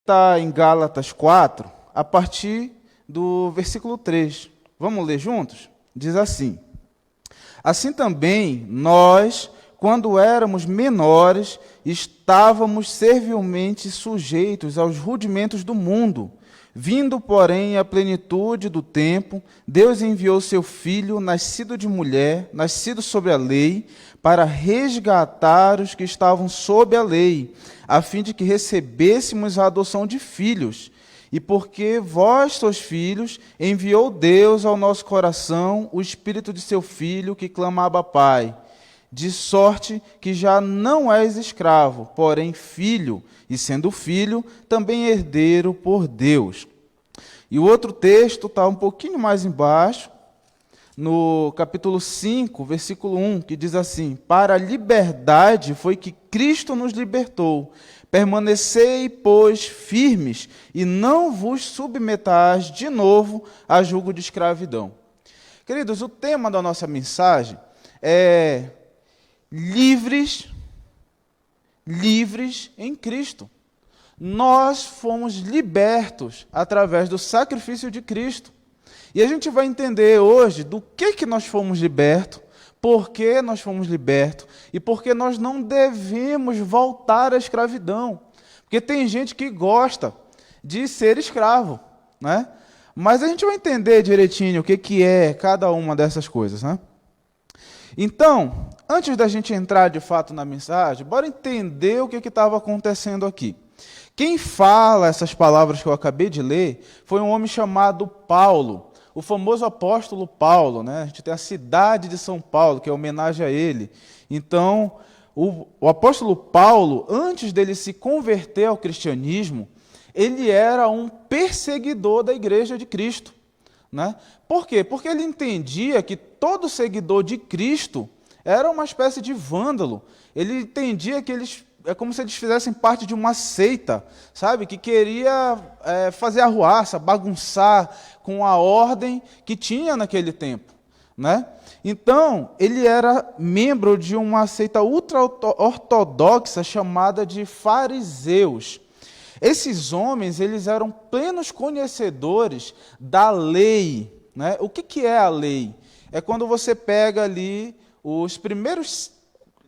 está em Gálatas 4, a partir do versículo 3. Vamos ler juntos? Diz assim: assim também nós, quando éramos menores, estávamos servilmente sujeitos aos rudimentos do mundo. Vindo, porém, à plenitude do tempo, Deus enviou seu Filho, nascido de mulher, nascido sob a lei, para resgatar os que estavam sob a lei, a fim de que recebêssemos a adoção de filhos. E porque vós sois filhos, enviou Deus ao nosso coração o Espírito de seu Filho, que clama Abba, Pai. De sorte que já não és escravo, porém filho, e sendo filho, também herdeiro por Deus. E o outro texto está um pouquinho mais embaixo, no capítulo 5, versículo 1, que diz assim: para a liberdade foi que Cristo nos libertou. Permanecei, pois, firmes, e não vos submetais de novo a jugo de escravidão. Queridos, o tema da nossa mensagem é livres em Cristo. Nós fomos libertos através do sacrifício de Cristo. E a gente vai entender hoje do que nós fomos libertos, por que nós fomos libertos e por que nós não devemos voltar à escravidão. Porque tem gente que gosta de ser escravo, né? Mas a gente vai entender direitinho o que é cada uma dessas coisas, né? Então, antes da gente entrar de fato na mensagem, bora entender o que estava acontecendo aqui. Quem fala essas palavras que eu acabei de ler foi um homem chamado Paulo, o famoso apóstolo Paulo, né? A gente tem a cidade de São Paulo, que é homenagem a ele. Então, o apóstolo Paulo, antes dele se converter ao cristianismo, ele era um perseguidor da igreja de Cristo, né? Por quê? Porque ele entendia que todo seguidor de Cristo era uma espécie de vândalo. Ele entendia que é como se eles fizessem parte de uma seita, sabe? Que queria fazer arruaça, bagunçar com a ordem que tinha naquele tempo, né? Então, ele era membro de uma seita ultra-ortodoxa chamada de fariseus. Esses homens, eles eram plenos conhecedores da lei, né? O que é a lei? É quando você pega ali os primeiros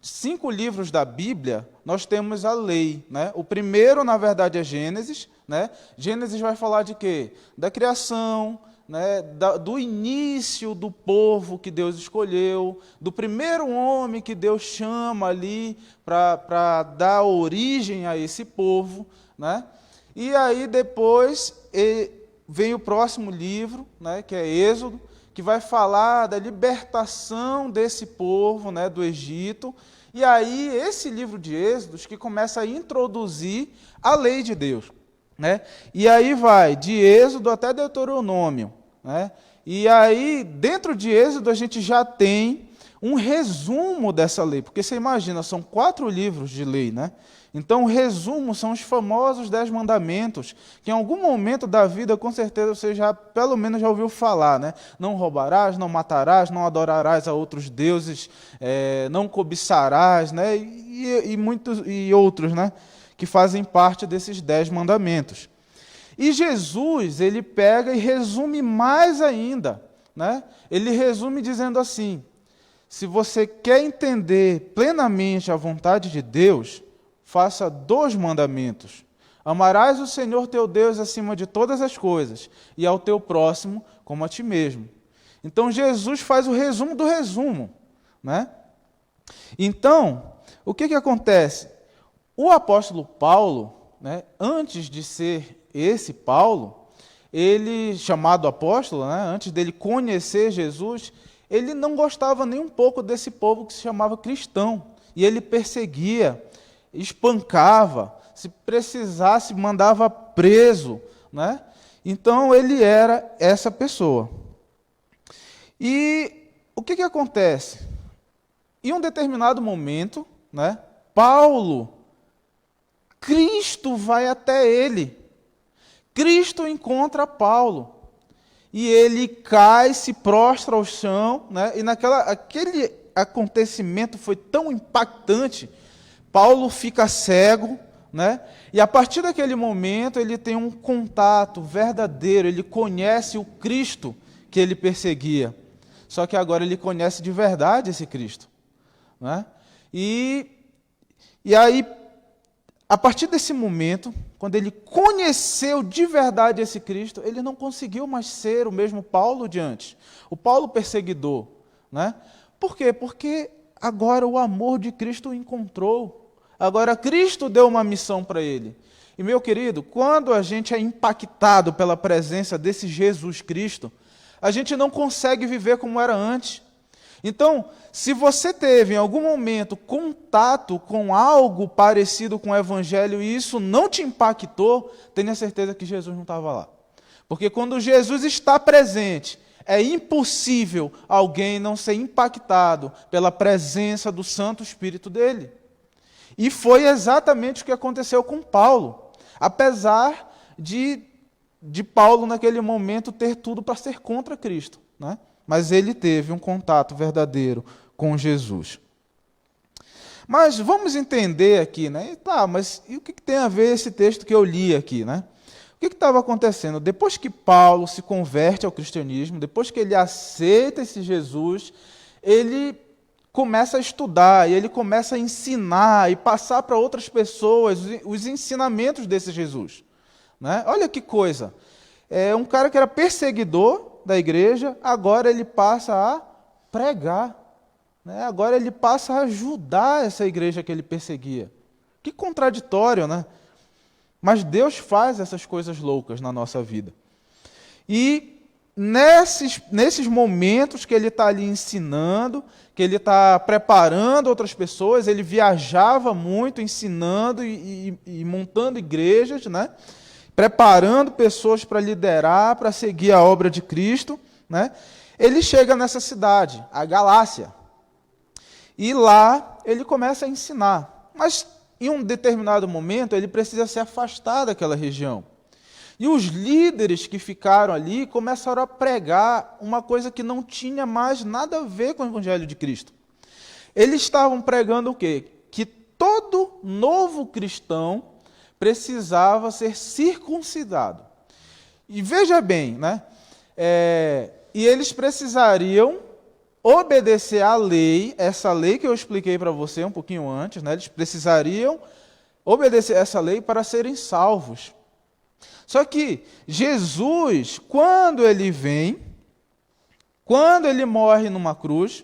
5 livros da Bíblia, nós temos a lei, né? O primeiro, na verdade, é Gênesis, né? Gênesis vai falar de quê? Da criação, né? Do início do povo que Deus escolheu, do primeiro homem que Deus chama ali para dar origem a esse povo, né? E aí depois vem o próximo livro, né? Que é Êxodo, que vai falar da libertação desse povo, né, do Egito. E aí, esse livro de Êxodos que começa a introduzir a lei de Deus, né? E aí vai de Êxodo até Deuteronômio, né? E aí, dentro de Êxodo, a gente já tem um resumo dessa lei, porque você imagina, são 4 livros de lei, né? Então, o resumo são os famosos 10 mandamentos, que em algum momento da vida, com certeza, você já, pelo menos, já ouviu falar, né? Não roubarás, não matarás, não adorarás a outros deuses, não cobiçarás, né? E muitos e outros, né? Que fazem parte desses 10 mandamentos. E Jesus, ele pega e resume mais ainda, né? Ele resume dizendo assim: se você quer entender plenamente a vontade de Deus, faça 2 mandamentos. Amarás o Senhor teu Deus acima de todas as coisas, e ao teu próximo como a ti mesmo. Então, Jesus faz o resumo do resumo, né? Então, o que acontece? O apóstolo Paulo, né, antes de ser esse Paulo, ele, chamado apóstolo, né, antes dele conhecer Jesus, ele não gostava nem um pouco desse povo que se chamava cristão. E ele perseguia, espancava, se precisasse, mandava preso, né? Então, ele era essa pessoa. E o que acontece? Em um determinado momento, né, Paulo, Cristo vai até ele. Cristo encontra Paulo. E ele cai, se prostra ao chão, né? E aquele acontecimento foi tão impactante. Paulo fica cego, né? E a partir daquele momento ele tem um contato verdadeiro, ele conhece o Cristo que ele perseguia. Só que agora ele conhece de verdade esse Cristo, né? E aí, a partir desse momento, quando ele conheceu de verdade esse Cristo, ele não conseguiu mais ser o mesmo Paulo de antes, o Paulo perseguidor, né? Por quê? Porque agora o amor de Cristo o encontrou. Agora Cristo deu uma missão para ele. E, meu querido, quando a gente é impactado pela presença desse Jesus Cristo, a gente não consegue viver como era antes. Então, se você teve em algum momento contato com algo parecido com o Evangelho e isso não te impactou, tenha certeza que Jesus não estava lá. Porque quando Jesus está presente, é impossível alguém não ser impactado pela presença do Santo Espírito dele. E foi exatamente o que aconteceu com Paulo. Apesar de Paulo, naquele momento, ter tudo para ser contra Cristo, né? Mas ele teve um contato verdadeiro com Jesus. Mas vamos entender aqui, né? Tá, mas e o que tem a ver esse texto que eu li aqui, né? O que estava acontecendo? Depois que Paulo se converte ao cristianismo, depois que ele aceita esse Jesus, ele começa a estudar, e ele começa a ensinar e passar para outras pessoas os ensinamentos desse Jesus, né? Olha que coisa, um cara que era perseguidor da igreja, agora ele passa a pregar, né? Agora ele passa a ajudar essa igreja que ele perseguia. Que contraditório, né? Mas Deus faz essas coisas loucas na nossa vida. E nesses momentos que ele está ali ensinando, que ele está preparando outras pessoas, ele viajava muito ensinando e montando igrejas, né? Preparando pessoas para liderar, para seguir a obra de Cristo, né? Ele chega nessa cidade, a Galácia, e lá ele começa a ensinar. Mas em um determinado momento ele precisa se afastar daquela região. E os líderes que ficaram ali começaram a pregar uma coisa que não tinha mais nada a ver com o Evangelho de Cristo. Eles estavam pregando o quê? Que todo novo cristão precisava ser circuncidado. E veja bem, né? E eles precisariam obedecer à lei, essa lei que eu expliquei para você um pouquinho antes, né? Eles precisariam obedecer essa lei para serem salvos. Só que Jesus, quando ele vem, quando ele morre numa cruz,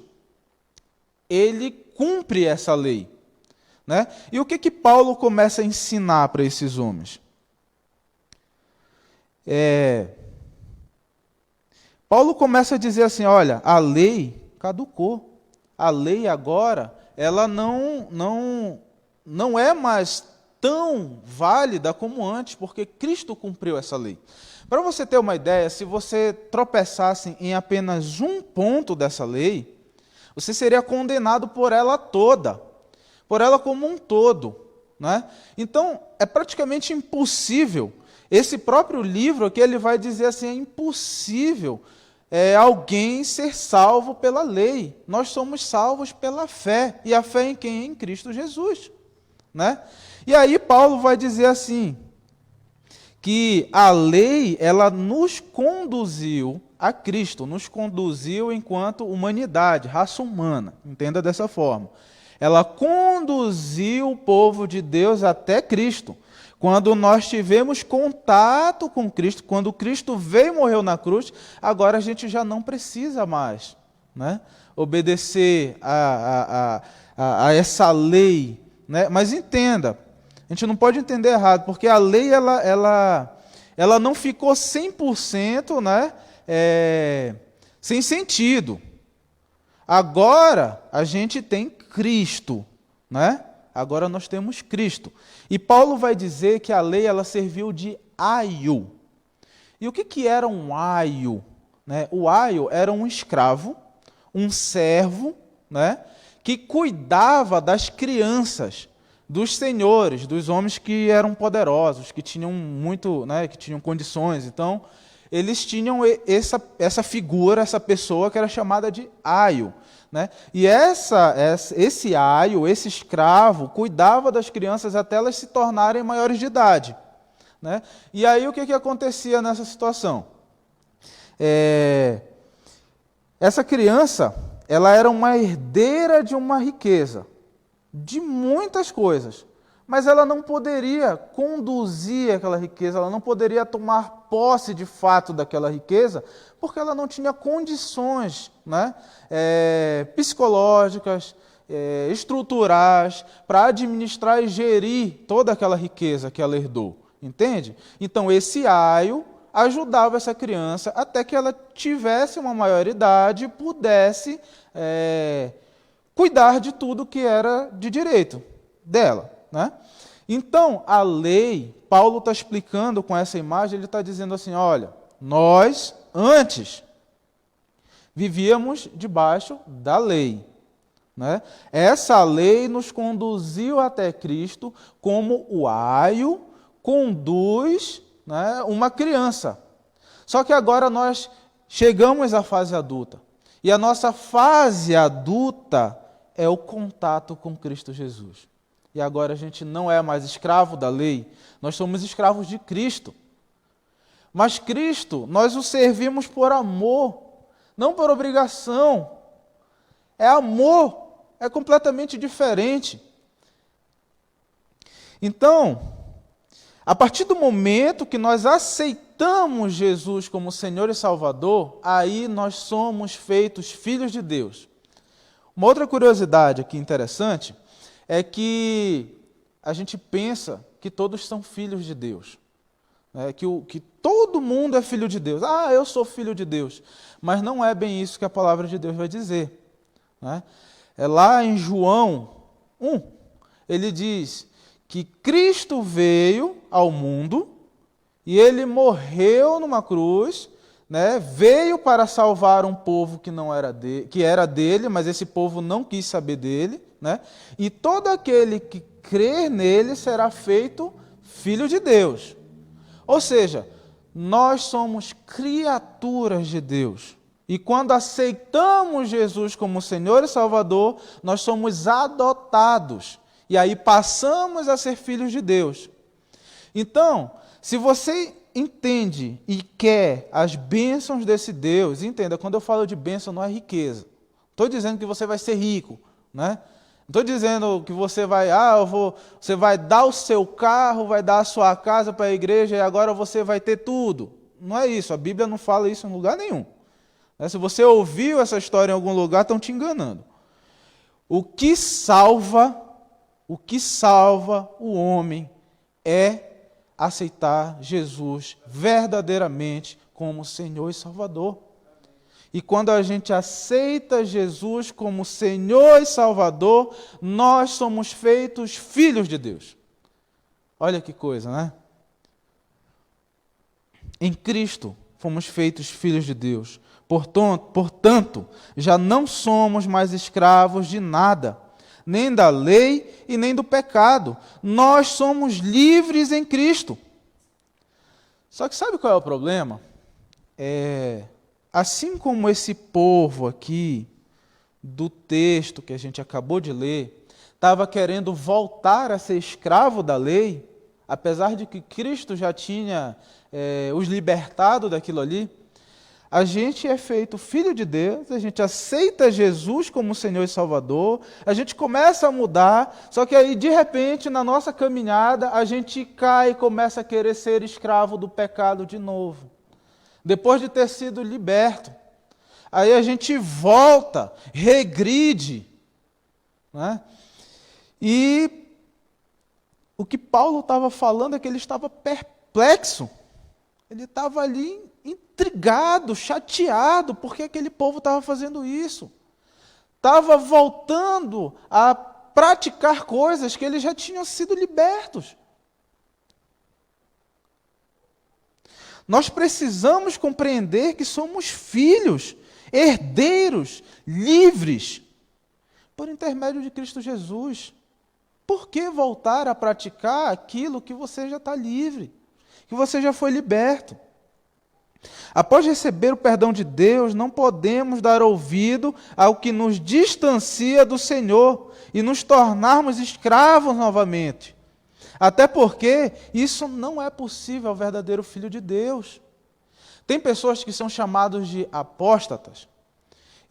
ele cumpre essa lei, né? E o que Paulo começa a ensinar para esses homens? Paulo começa a dizer assim, olha, a lei caducou. A lei agora, ela não é mais tão válida como antes, porque Cristo cumpriu essa lei. Para você ter uma ideia, se você tropeçasse em apenas um ponto dessa lei, você seria condenado por ela toda, por ela como um todo, né? Então, é praticamente impossível. Esse próprio livro aqui, ele vai dizer assim, é impossível alguém ser salvo pela lei. Nós somos salvos pela fé. E a fé em quem? Em Cristo Jesus, né? E aí Paulo vai dizer assim, que a lei, ela nos conduziu a Cristo, nos conduziu enquanto humanidade, raça humana, entenda dessa forma. Ela conduziu o povo de Deus até Cristo. Quando nós tivemos contato com Cristo, quando Cristo veio e morreu na cruz, agora a gente já não precisa mais, né, obedecer a essa lei, né? Mas entenda, a gente não pode entender errado, porque a lei ela não ficou 100%, né, sem sentido. Agora a gente tem Cristo, né? Agora nós temos Cristo. E Paulo vai dizer que a lei ela serviu de aio. E o que era um aio? Né? O aio era um escravo, um servo, né, que cuidava das crianças, dos senhores, dos homens que eram poderosos, que tinham muito, né, que tinham condições. Então, eles tinham essa figura, essa pessoa que era chamada de aio. né? E esse aio, esse escravo, cuidava das crianças até elas se tornarem maiores de idade, né? E aí o que acontecia nessa situação? Essa criança, ela era uma herdeira de uma riqueza, de muitas coisas, mas ela não poderia conduzir aquela riqueza, ela não poderia tomar posse de fato daquela riqueza, porque ela não tinha condições, né, psicológicas, estruturais, para administrar e gerir toda aquela riqueza que ela herdou, entende? Então esse aio ajudava essa criança até que ela tivesse uma maioridade e pudesse cuidar de tudo que era de direito dela, né? Então, a lei, Paulo está explicando com essa imagem, ele está dizendo assim, olha, nós, antes, vivíamos debaixo da lei, né? Essa lei nos conduziu até Cristo como o aio conduz, né, uma criança. Só que agora nós chegamos à fase adulta. E a nossa fase adulta é o contato com Cristo Jesus. E agora a gente não é mais escravo da lei, nós somos escravos de Cristo. Mas Cristo, nós o servimos por amor, não por obrigação. É amor, é completamente diferente. Então, a partir do momento que nós aceitamos Jesus como Senhor e Salvador, aí nós somos feitos filhos de Deus. Uma outra curiosidade aqui interessante é que a gente pensa que todos são filhos de Deus, né? Que todo mundo é filho de Deus. Ah, eu sou filho de Deus. Mas não é bem isso que a palavra de Deus vai dizer, né? Lá em João 1, ele diz que Cristo veio ao mundo e ele morreu numa cruz, né? Veio para salvar um povo que não era que era dele, mas esse povo não quis saber dele, né? E todo aquele que crer nele será feito filho de Deus. Ou seja, nós somos criaturas de Deus. E quando aceitamos Jesus como Senhor e Salvador, nós somos adotados. E aí passamos a ser filhos de Deus. Então, se você entende e quer as bênçãos desse Deus, entenda, quando eu falo de bênção não é riqueza. Estou dizendo que você vai ser rico, né? Não estou dizendo que você vai, você vai dar o seu carro, vai dar a sua casa para a igreja e agora você vai ter tudo. Não é isso, a Bíblia não fala isso em lugar nenhum. Se você ouviu essa história em algum lugar, estão te enganando. O que salva o homem é aceitar Jesus verdadeiramente como Senhor e Salvador. E quando a gente aceita Jesus como Senhor e Salvador, nós somos feitos filhos de Deus. Olha que coisa, né? Em Cristo fomos feitos filhos de Deus. Portanto, já não somos mais escravos de nada, nem da lei e nem do pecado. Nós somos livres em Cristo. Só que sabe qual é o problema? Assim como esse povo aqui, do texto que a gente acabou de ler, estava querendo voltar a ser escravo da lei, apesar de que Cristo já tinha os libertado daquilo ali, a gente é feito filho de Deus, a gente aceita Jesus como Senhor e Salvador, a gente começa a mudar, só que aí, de repente, na nossa caminhada, a gente cai e começa a querer ser escravo do pecado de novo. Depois de ter sido liberto. Aí a gente volta, regride, né? E o que Paulo estava falando é que ele estava perplexo. Ele estava ali intrigado, chateado, porque aquele povo estava fazendo isso. Estava voltando a praticar coisas que eles já tinham sido libertos. Nós precisamos compreender que somos filhos, herdeiros, livres, por intermédio de Cristo Jesus. Por que voltar a praticar aquilo que você já está livre, que você já foi liberto? Após receber o perdão de Deus, não podemos dar ouvido ao que nos distancia do Senhor e nos tornarmos escravos novamente. Até porque isso não é possível ao verdadeiro Filho de Deus. Tem pessoas que são chamados de apóstatas.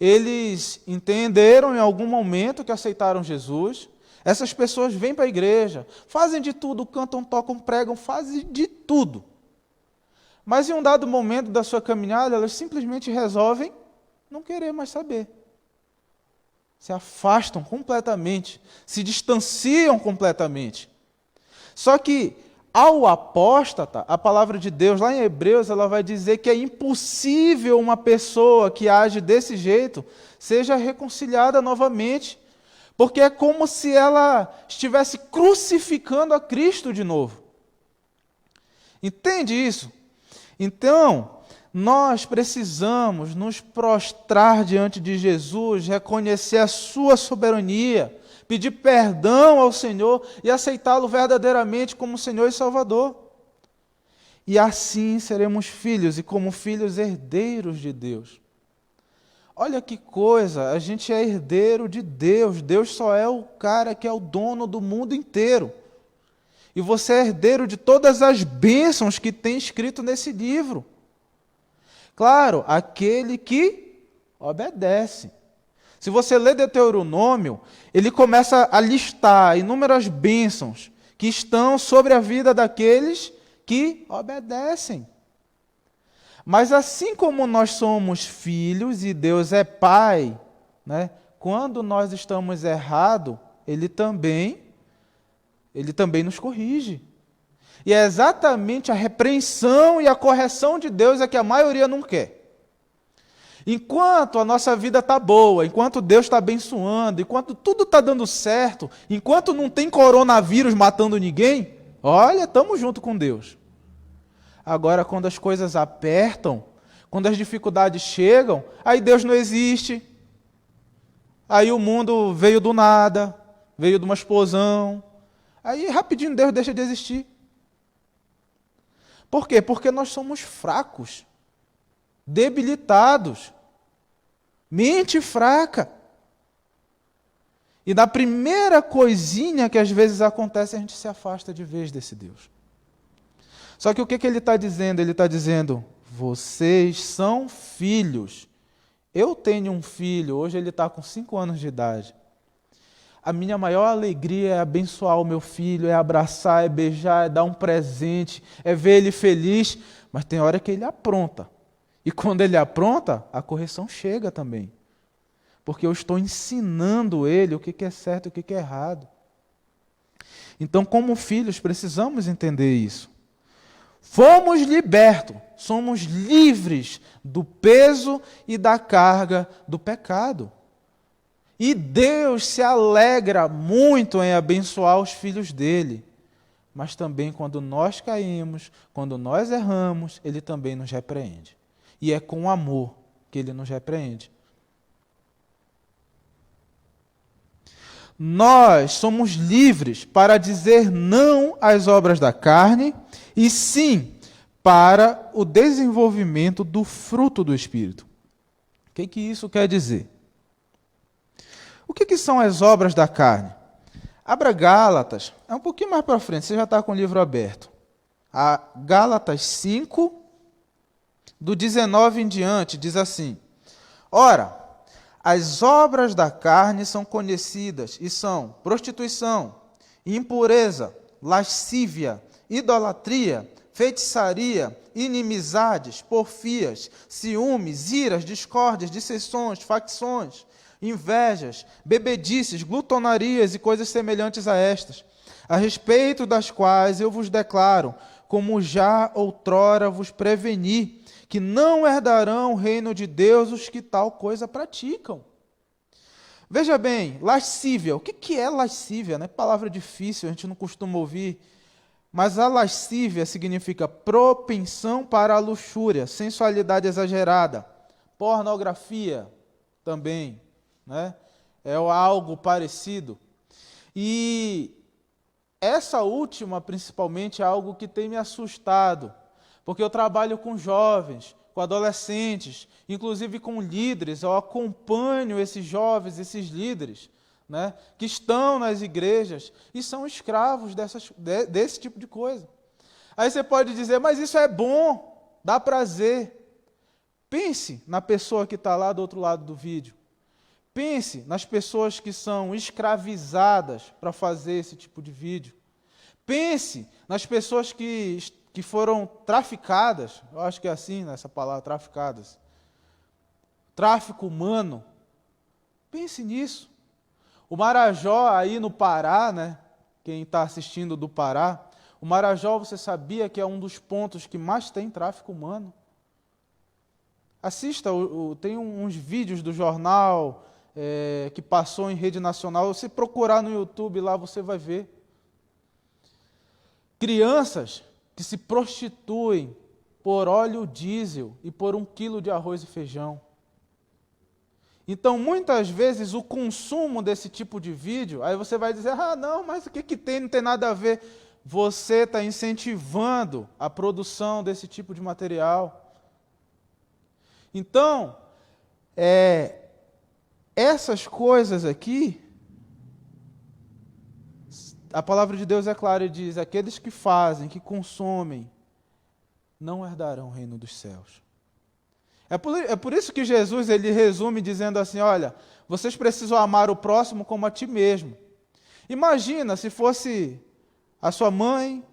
Eles entenderam em algum momento que aceitaram Jesus. Essas pessoas vêm para a igreja, fazem de tudo, cantam, tocam, pregam, fazem de tudo. Mas em um dado momento da sua caminhada, elas simplesmente resolvem não querer mais saber. Se afastam completamente, se distanciam completamente. Só que, ao apóstata, a palavra de Deus, lá em Hebreus, ela vai dizer que é impossível uma pessoa que age desse jeito seja reconciliada novamente, porque é como se ela estivesse crucificando a Cristo de novo. Entende isso? Então, nós precisamos nos prostrar diante de Jesus, reconhecer a sua soberania, pedir perdão ao Senhor e aceitá-lo verdadeiramente como Senhor e Salvador. E assim seremos filhos, e como filhos, herdeiros de Deus. Olha que coisa, a gente é herdeiro de Deus. Deus só é o cara que é o dono do mundo inteiro. E você é herdeiro de todas as bênçãos que tem escrito nesse livro. Claro, aquele que obedece. Se você lê Deuteronômio, ele começa a listar inúmeras bênçãos que estão sobre a vida daqueles que obedecem. Mas assim como nós somos filhos e Deus é pai, né, quando nós estamos errados, Ele também nos corrige. E é exatamente a repreensão e a correção de Deus é que a maioria não quer. Enquanto a nossa vida está boa, enquanto Deus está abençoando, enquanto tudo está dando certo, enquanto não tem coronavírus matando ninguém, olha, estamos junto com Deus. Agora, quando as coisas apertam, quando as dificuldades chegam, aí Deus não existe. Aí o mundo veio do nada, veio de uma explosão. Aí rapidinho Deus deixa de existir. Por quê? Porque nós somos fracos, debilitados, mente fraca. E na primeira coisinha que às vezes acontece, a gente se afasta de vez desse Deus. Só que o que ele está dizendo? Ele está dizendo, vocês são filhos. Eu tenho um filho, hoje ele está com 5 anos de idade. A minha maior alegria é abençoar o meu filho, é abraçar, é beijar, é dar um presente, é ver ele feliz, mas tem hora que ele apronta. E quando ele apronta, a correção chega também. Porque eu estou ensinando ele o que é certo e o que é errado. Então, como filhos, precisamos entender isso. Fomos libertos, somos livres do peso e da carga do pecado. E Deus se alegra muito em abençoar os filhos dele. Mas também quando nós caímos, quando nós erramos, ele também nos repreende. E é com amor que ele nos repreende. Nós somos livres para dizer não às obras da carne e sim para o desenvolvimento do fruto do Espírito. O que isso quer dizer? O que são as obras da carne? Abra Gálatas, é um pouquinho mais para frente, você já está com o livro aberto. A Gálatas 5, do 19 em diante, diz assim: Ora, as obras da carne são conhecidas e são prostituição, impureza, lascívia, idolatria, feitiçaria, inimizades, porfias, ciúmes, iras, discórdias, dissensões, facções, invejas, bebedices, glutonarias e coisas semelhantes a estas, a respeito das quais eu vos declaro, como já outrora vos preveni, que não herdarão o reino de Deus os que tal coisa praticam. Veja bem, lascívia. O que é lascívia? Não é palavra difícil, a gente não costuma ouvir. Mas a lascívia significa propensão para a luxúria, sensualidade exagerada, pornografia também, né? É algo parecido. E essa última, principalmente, é algo que tem me assustado, porque eu trabalho com jovens, com adolescentes, inclusive com líderes. Eu acompanho esses jovens, esses líderes, né, que estão nas igrejas e são escravos desse tipo de coisa. Aí você pode dizer, mas isso é bom, dá prazer. Pense na pessoa que está lá do outro lado do vídeo. Pense nas pessoas que são escravizadas para fazer esse tipo de vídeo. Pense nas pessoas que foram traficadas, eu acho que é assim, né, essa palavra, traficadas. Tráfico humano. Pense nisso. O Marajó, aí no Pará, né, quem está assistindo do Pará, o Marajó, você sabia que é um dos pontos que mais tem tráfico humano? Assista, tem uns vídeos do jornal que passou em rede nacional. Se procurar no YouTube lá, você vai ver. Crianças que se prostituem por óleo diesel e por 1 quilo de arroz e feijão. Então, muitas vezes, o consumo desse tipo de vídeo, aí você vai dizer, não, mas o que tem? Não tem nada a ver. Você está incentivando a produção desse tipo de material. Então, essas coisas aqui, a palavra de Deus é clara e diz, aqueles que fazem, que consomem, não herdarão o reino dos céus. É por isso que Jesus ele resume dizendo assim, olha, vocês precisam amar o próximo como a ti mesmo. Imagina se fosse a sua mãe,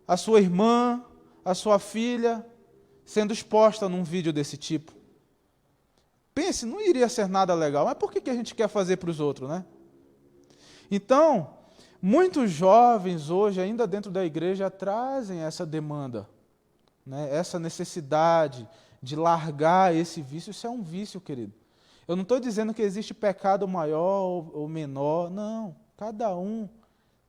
a sua irmã, a sua filha, sendo exposta num vídeo desse tipo. Pense, não iria ser nada legal, mas por que a gente quer fazer para os outros, né? Então, muitos jovens hoje, ainda dentro da igreja, trazem essa demanda, né? Essa necessidade de largar esse vício. Isso é um vício, querido. Eu não estou dizendo que existe pecado maior ou menor, não. Cada um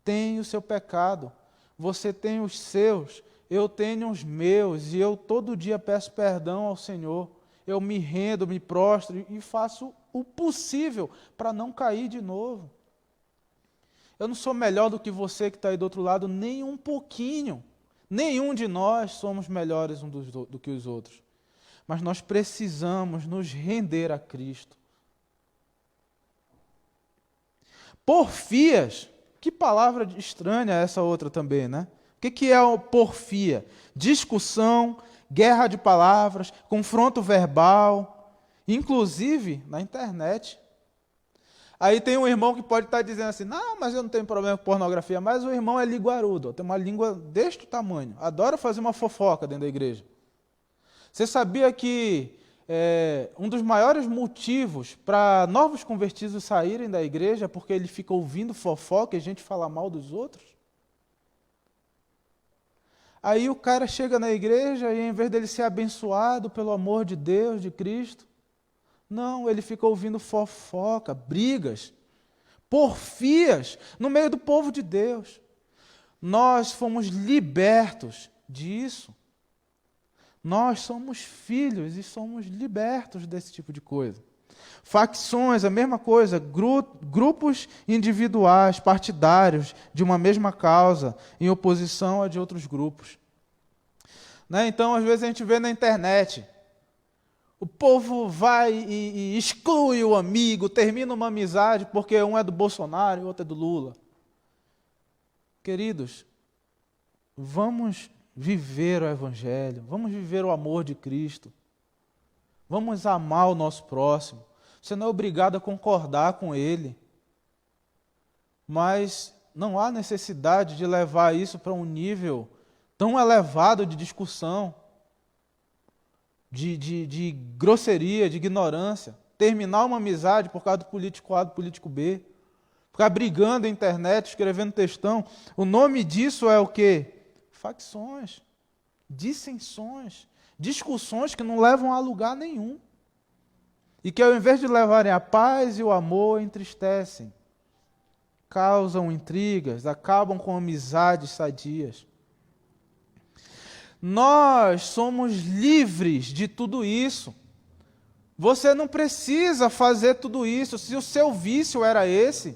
tem o seu pecado. Você tem os seus, eu tenho os meus, e eu todo dia peço perdão ao Senhor. Eu me rendo, me prostro e faço o possível para não cair de novo. Eu não sou melhor do que você que está aí do outro lado, nem um pouquinho. Nenhum de nós somos melhores do que os outros. Mas nós precisamos nos render a Cristo. Porfias, que palavra estranha essa outra também, né? O que é porfia? Discussão, guerra de palavras, confronto verbal, inclusive na internet. Aí tem um irmão que pode estar dizendo assim, não, mas eu não tenho problema com pornografia, mas o irmão é linguarudo, tem uma língua deste tamanho, adora fazer uma fofoca dentro da igreja. Você sabia que um dos maiores motivos para novos convertidos saírem da igreja é porque ele fica ouvindo fofoca e a gente fala mal dos outros? Aí o cara chega na igreja e, em vez dele ser abençoado pelo amor de Deus, de Cristo, não, ele fica ouvindo fofoca, brigas, porfias no meio do povo de Deus. Nós fomos libertos disso. Nós somos filhos e somos libertos desse tipo de coisa. Facções, a mesma coisa, grupos individuais, partidários, de uma mesma causa, em oposição a de outros grupos. Né? Então, às vezes a gente vê na internet, o povo vai e exclui o amigo, termina uma amizade porque um é do Bolsonaro e o outro é do Lula. Queridos, vamos viver o Evangelho, vamos viver o amor de Cristo, vamos amar o nosso próximo. Você não é obrigado a concordar com ele, mas não há necessidade de levar isso para um nível tão elevado de discussão, de grosseria, de ignorância, terminar uma amizade por causa do político A, do político B, ficar brigando na internet, escrevendo textão. O nome disso é o quê? Facções, dissensões, discussões que não levam a lugar nenhum. E que ao invés de levarem a paz e o amor, entristecem, causam intrigas, acabam com amizades sadias. Nós somos livres de tudo isso. Você não precisa fazer tudo isso. Se o seu vício era esse,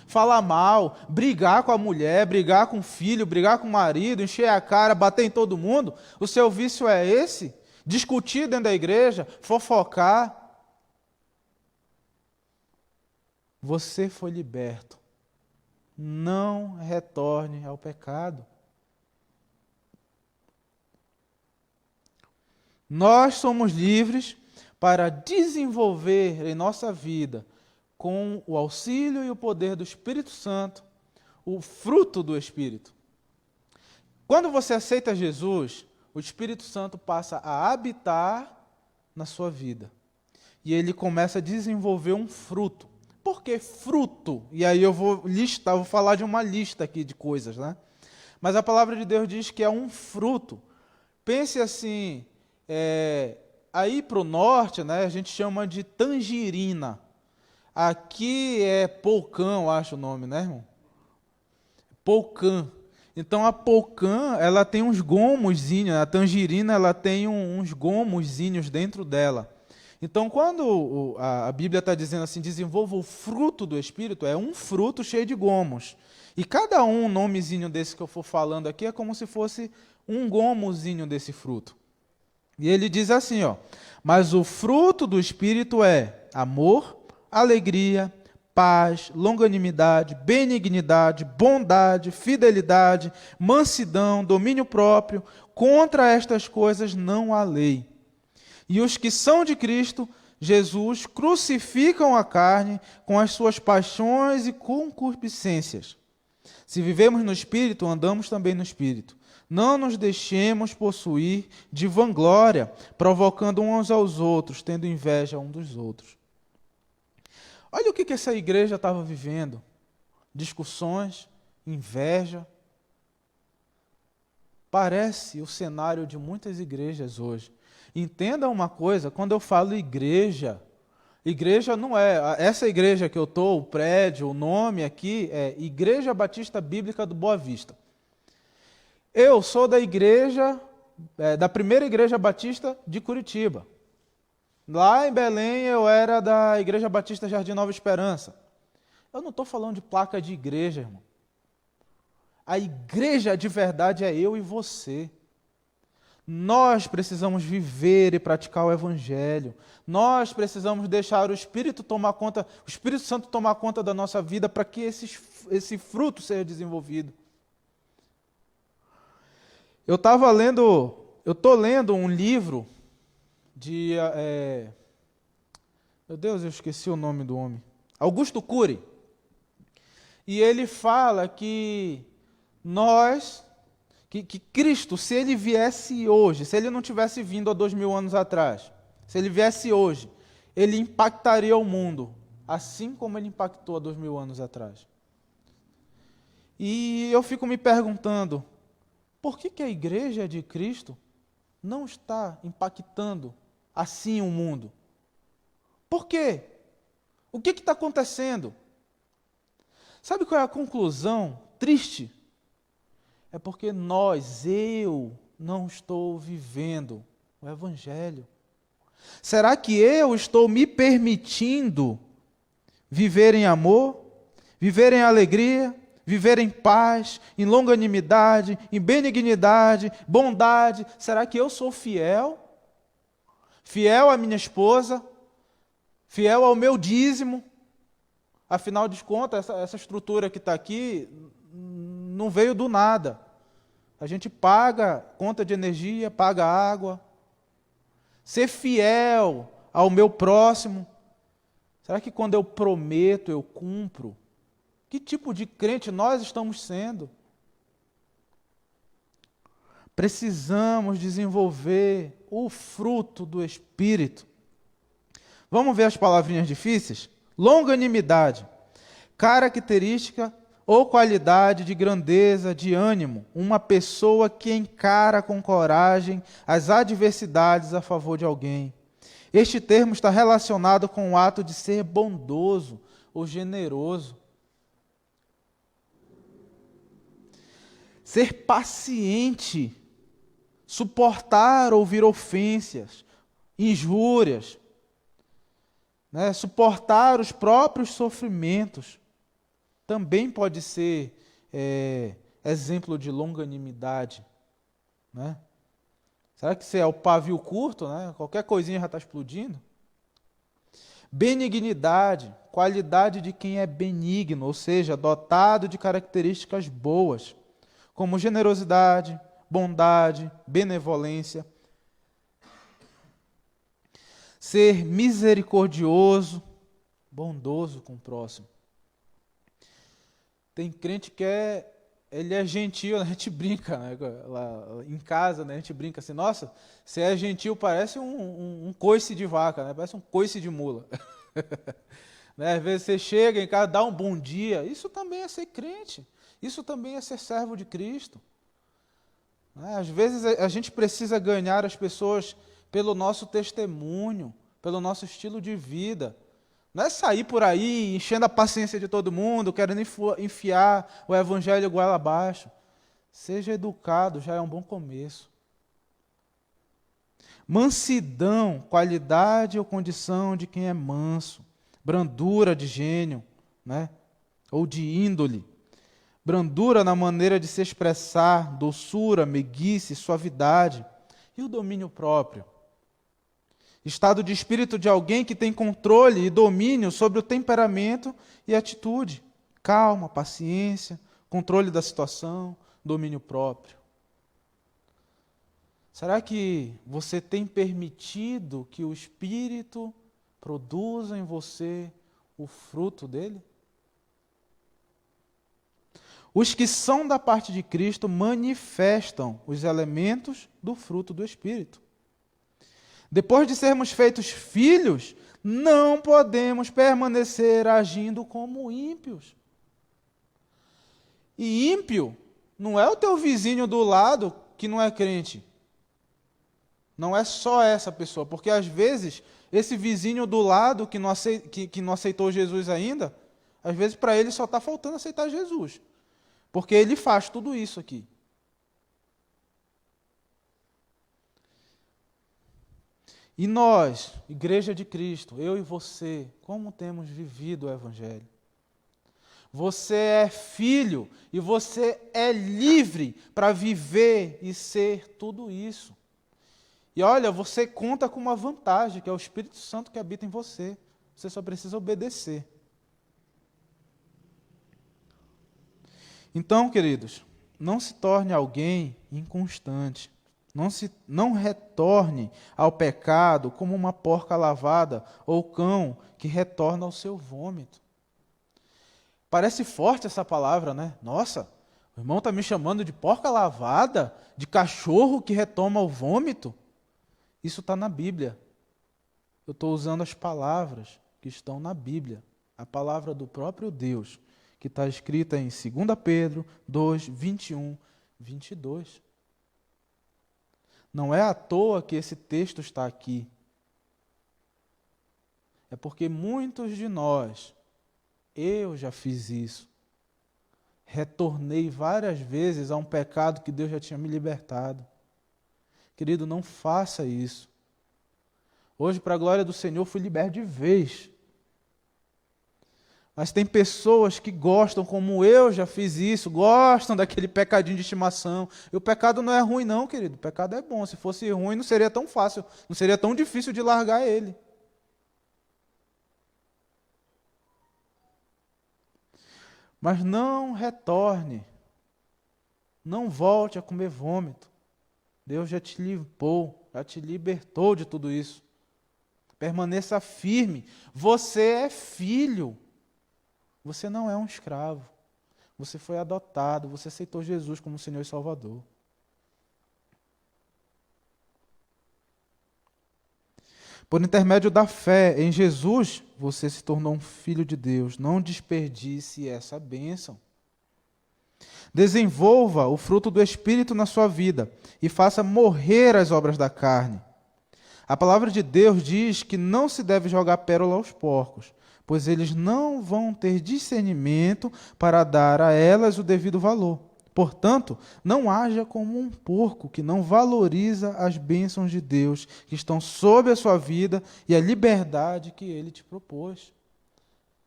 falar mal, brigar com a mulher, brigar com o filho, brigar com o marido, encher a cara, bater em todo mundo, o seu vício é esse, discutir dentro da igreja, fofocar. Você foi liberto. Não retorne ao pecado. Nós somos livres para desenvolver em nossa vida, com o auxílio e o poder do Espírito Santo, o fruto do Espírito. Quando você aceita Jesus, o Espírito Santo passa a habitar na sua vida. E ele começa a desenvolver um fruto. Por que fruto? E aí eu vou falar de uma lista aqui de coisas, né? Mas a palavra de Deus diz que é um fruto. Pense assim, aí para o norte, né, a gente chama de tangerina. Aqui é polcã, eu acho o nome, né, irmão? Polcã. Então a polcã, ela tem uns gomozinhos, a tangerina, ela tem uns gomozinhos dentro dela. Então, quando a Bíblia está dizendo assim, desenvolva o fruto do Espírito, é um fruto cheio de gomos. E cada nomezinho desse que eu for falando aqui é como se fosse um gomozinho desse fruto. E ele diz assim, mas o fruto do Espírito é amor, alegria, paz, longanimidade, benignidade, bondade, fidelidade, mansidão, domínio próprio. Contra estas coisas não há lei. E os que são de Cristo Jesus crucificam a carne com as suas paixões e concupiscências. Se vivemos no Espírito, andamos também no Espírito. Não nos deixemos possuir de vanglória, provocando uns aos outros, tendo inveja um dos outros. Olha o que essa igreja estava vivendo. Discussões, inveja. Parece o cenário de muitas igrejas hoje. Entenda uma coisa, quando eu falo igreja não é, essa igreja que eu estou, o prédio, o nome aqui é Igreja Batista Bíblica do Boa Vista. Eu sou da igreja, da primeira igreja batista de Curitiba. Lá em Belém eu era da Igreja Batista Jardim Nova Esperança. Eu não estou falando de placa de igreja, irmão. A igreja de verdade é eu e você. Nós precisamos viver e praticar o Evangelho. Nós precisamos deixar o Espírito Santo tomar conta da nossa vida para que esse fruto seja desenvolvido. Eu estou lendo um livro de... meu Deus, eu esqueci o nome do homem. Augusto Cury. E ele fala que que Cristo, se ele viesse hoje, se ele não tivesse vindo há 2000 anos atrás, se ele viesse hoje, ele impactaria o mundo, assim como ele impactou há 2000 anos atrás. E eu fico me perguntando, por que a igreja de Cristo não está impactando assim o mundo? Por quê? O que está acontecendo? Sabe qual é a conclusão triste? É porque eu não estou vivendo o Evangelho. Será que eu estou me permitindo viver em amor, viver em alegria, viver em paz, em longanimidade, em benignidade, bondade? Será que eu sou fiel? Fiel à minha esposa? Fiel ao meu dízimo? Afinal de contas, essa estrutura que está aqui não veio do nada. A gente paga conta de energia, paga água. Ser fiel ao meu próximo. Será que quando eu prometo, eu cumpro? Que tipo de crente nós estamos sendo? Precisamos desenvolver o fruto do Espírito. Vamos ver as palavrinhas difíceis? Longanimidade, característica ou qualidade de grandeza de ânimo, uma pessoa que encara com coragem as adversidades a favor de alguém. Este termo está relacionado com o ato de ser bondoso ou generoso. Ser paciente, suportar ouvir ofensas, injúrias, suportar os próprios sofrimentos. Também pode ser exemplo de longanimidade. Será que você é o pavio curto, né? Qualquer coisinha já está explodindo? Benignidade, qualidade de quem é benigno, ou seja, dotado de características boas, como generosidade, bondade, benevolência. Ser misericordioso, bondoso com o próximo. Tem crente que ele é gentil, a gente brinca, né? Lá em casa, né? A gente brinca assim, nossa, se é gentil parece um coice de vaca, né? Parece um coice de mula. Né? Às vezes você chega em casa, dá um bom dia, isso também é ser crente, isso também é ser servo de Cristo. Né? Às vezes a gente precisa ganhar as pessoas pelo nosso testemunho, pelo nosso estilo de vida. Não é sair por aí enchendo a paciência de todo mundo, querendo enfiar o evangelho goela abaixo. Seja educado, já é um bom começo. Mansidão, qualidade ou condição de quem é manso. Brandura de gênio, né? Ou de índole. Brandura na maneira de se expressar, doçura, meiguice, suavidade. E o domínio próprio. Estado de espírito de alguém que tem controle e domínio sobre o temperamento e atitude. Calma, paciência, controle da situação, domínio próprio. Será que você tem permitido que o Espírito produza em você o fruto dele? Os que são da parte de Cristo manifestam os elementos do fruto do Espírito. Depois de sermos feitos filhos, não podemos permanecer agindo como ímpios. E ímpio não é o teu vizinho do lado que não é crente. Não é só essa pessoa, porque às vezes esse vizinho do lado que não aceitou Jesus ainda, às vezes para ele só está faltando aceitar Jesus. Porque ele faz tudo isso aqui. E nós, Igreja de Cristo, eu e você, como temos vivido o Evangelho? Você é filho e você é livre para viver e ser tudo isso. E olha, você conta com uma vantagem, que é o Espírito Santo que habita em você. Você só precisa obedecer. Então, queridos, não se torne alguém inconstante. Não retorne ao pecado como uma porca lavada ou cão que retorna ao seu vômito. Parece forte essa palavra, né? Nossa, o irmão está me chamando de porca lavada, de cachorro que retoma o vômito. Isso está na Bíblia. Eu estou usando as palavras que estão na Bíblia. A palavra do próprio Deus, que está escrita em 2 Pedro 2, 21, 22. Não é à toa que esse texto está aqui. É porque muitos de nós, eu já fiz isso. Retornei várias vezes a um pecado que Deus já tinha me libertado. Querido, não faça isso. Hoje, para a glória do Senhor, fui liberto de vez. Mas tem pessoas que gostam, como eu já fiz isso, gostam daquele pecadinho de estimação. E o pecado não é ruim não, querido. O pecado é bom. Se fosse ruim, não seria tão fácil, não seria tão difícil de largar ele. Mas não retorne. Não volte a comer vômito. Deus já te limpou, já te libertou de tudo isso. Permaneça firme. Você é filho. Você não é um escravo. Você foi adotado, você aceitou Jesus como Senhor e Salvador. Por intermédio da fé em Jesus, você se tornou um filho de Deus. Não desperdice essa bênção. Desenvolva o fruto do Espírito na sua vida e faça morrer as obras da carne. A palavra de Deus diz que não se deve jogar pérola aos porcos, pois eles não vão ter discernimento para dar a elas o devido valor. Portanto, não haja como um porco que não valoriza as bênçãos de Deus que estão sobre a sua vida e a liberdade que Ele te propôs.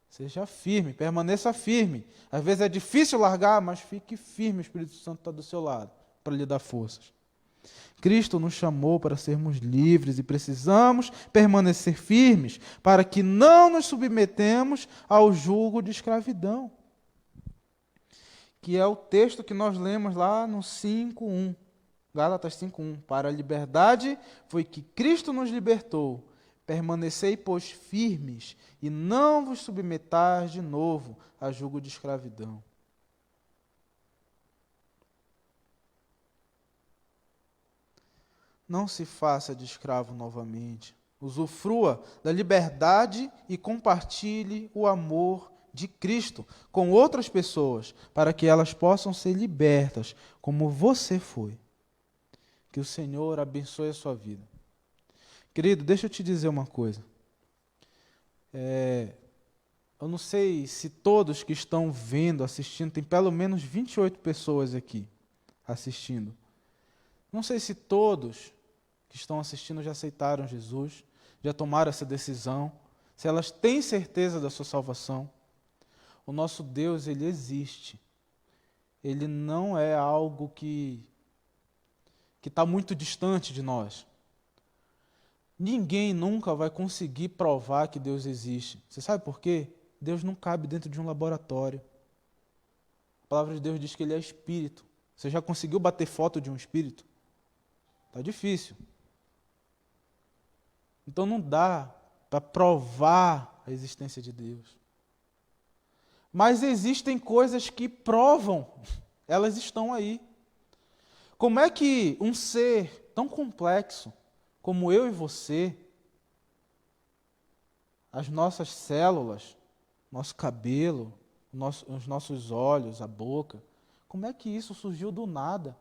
Seja firme, permaneça firme. Às vezes é difícil largar, mas fique firme, o Espírito Santo está do seu lado para lhe dar forças. Cristo nos chamou para sermos livres e precisamos permanecer firmes para que não nos submetemos ao jugo de escravidão. Que é o texto que nós lemos lá no 5:1, Gálatas 5:1. Para a liberdade foi que Cristo nos libertou. Permanecei, pois, firmes e não vos submetais de novo a jugo de escravidão. Não se faça de escravo novamente. Usufrua da liberdade e compartilhe o amor de Cristo com outras pessoas, para que elas possam ser libertas, como você foi. Que o Senhor abençoe a sua vida. Querido, deixa eu te dizer uma coisa. Eu não sei se todos que estão vendo, assistindo, tem pelo menos 28 pessoas aqui assistindo. Não sei se todos que estão assistindo já aceitaram Jesus, já tomaram essa decisão, se elas têm certeza da sua salvação. O nosso Deus, Ele existe. Ele não é algo que está muito distante de nós. Ninguém nunca vai conseguir provar que Deus existe. Você sabe por quê? Deus não cabe dentro de um laboratório. A palavra de Deus diz que Ele é espírito. Você já conseguiu bater foto de um espírito? Está difícil. Então não dá para provar a existência de Deus. Mas existem coisas que provam, elas estão aí. Como é que um ser tão complexo como eu e você, as nossas células, nosso cabelo, os nossos olhos, a boca, como é que isso surgiu do nada?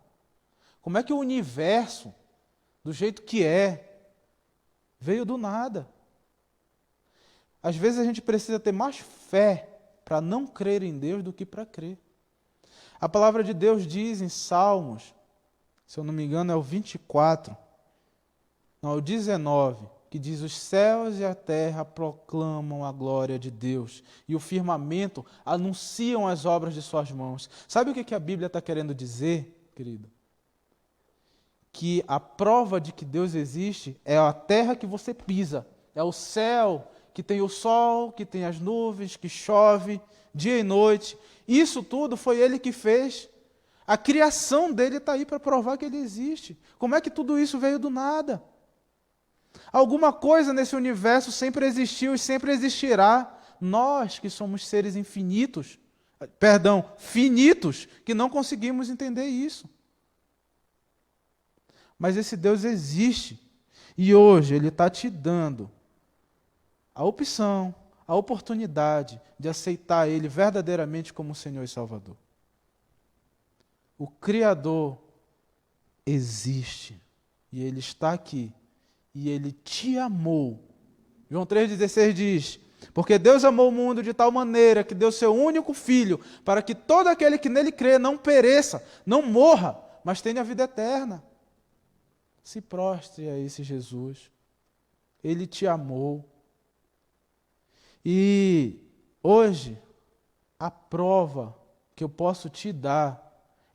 Como é que o universo, do jeito que veio do nada? Às vezes a gente precisa ter mais fé para não crer em Deus do que para crer. A palavra de Deus diz em Salmos, se eu não me engano é o 24, não, é o 19, que diz: os céus e a terra proclamam a glória de Deus, e o firmamento anunciam as obras de suas mãos. Sabe o que a Bíblia está querendo dizer, querido? Que a prova de que Deus existe é a terra que você pisa, é o céu que tem o sol, que tem as nuvens, que chove dia e noite. Isso tudo foi Ele que fez. A criação dele está aí para provar que Ele existe. Como é que tudo isso veio do nada? Alguma coisa nesse universo sempre existiu e sempre existirá. Nós que somos seres finitos, que não conseguimos entender isso. Mas esse Deus existe. E hoje Ele está te dando a opção, a oportunidade de aceitar Ele verdadeiramente como Senhor e Salvador. O Criador existe. E Ele está aqui. E Ele te amou. João 3,16 diz: porque Deus amou o mundo de tal maneira que deu seu único Filho, para que todo aquele que nele crê não pereça, não morra, mas tenha a vida eterna. Se prostre a esse Jesus. Ele te amou. E hoje, a prova que eu posso te dar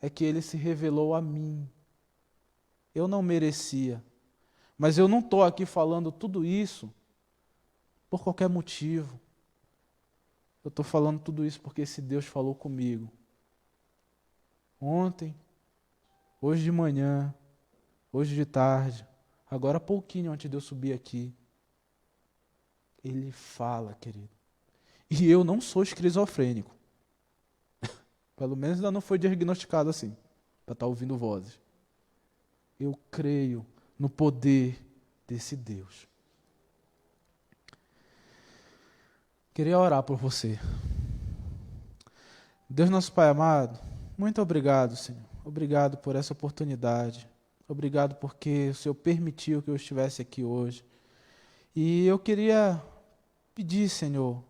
é que Ele se revelou a mim. Eu não merecia. Mas eu não estou aqui falando tudo isso por qualquer motivo. Eu estou falando tudo isso porque esse Deus falou comigo. Ontem, hoje de manhã, hoje de tarde, agora há pouquinho antes de eu subir aqui. Ele fala, querido. E eu não sou esquizofrênico. Pelo menos ainda não foi diagnosticado assim, para estar ouvindo vozes. Eu creio no poder desse Deus. Queria orar por você. Deus nosso Pai amado, muito obrigado, Senhor. Obrigado por essa oportunidade. Obrigado porque o Senhor permitiu que eu estivesse aqui hoje. E eu queria pedir, Senhor,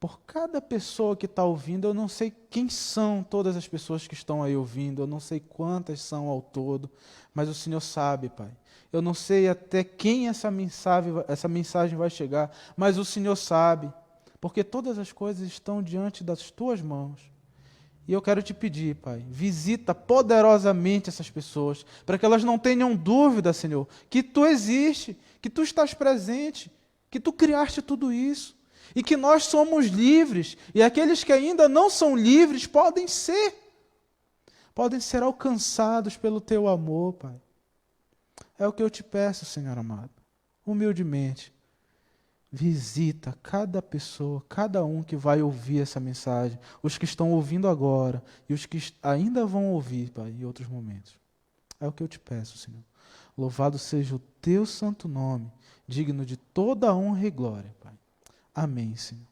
por cada pessoa que está ouvindo, eu não sei quem são todas as pessoas que estão aí ouvindo, eu não sei quantas são ao todo, mas o Senhor sabe, Pai. Eu não sei até quem essa mensagem vai chegar, mas o Senhor sabe, porque todas as coisas estão diante das Tuas mãos. E eu quero te pedir, Pai, visita poderosamente essas pessoas, para que elas não tenham dúvida, Senhor, que Tu existe, que Tu estás presente, que Tu criaste tudo isso, e que nós somos livres, e aqueles que ainda não são livres podem ser alcançados pelo Teu amor, Pai. É o que eu te peço, Senhor amado, humildemente. Visita cada pessoa, cada um que vai ouvir essa mensagem, os que estão ouvindo agora e os que ainda vão ouvir, Pai, em outros momentos. É o que eu te peço, Senhor. Louvado seja o Teu santo nome, digno de toda honra e glória, Pai. Amém, Senhor.